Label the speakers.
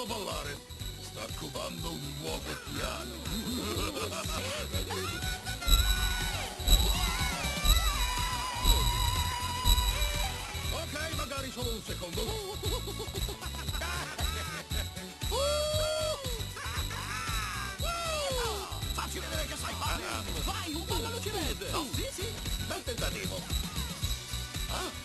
Speaker 1: lascialo ballare. Sta covando un nuovo piano. Ok, magari solo un secondo. Facci vedere che sai fare! Vai, un po' veloce! Oh, sì, sì, bel tentativo. Ah,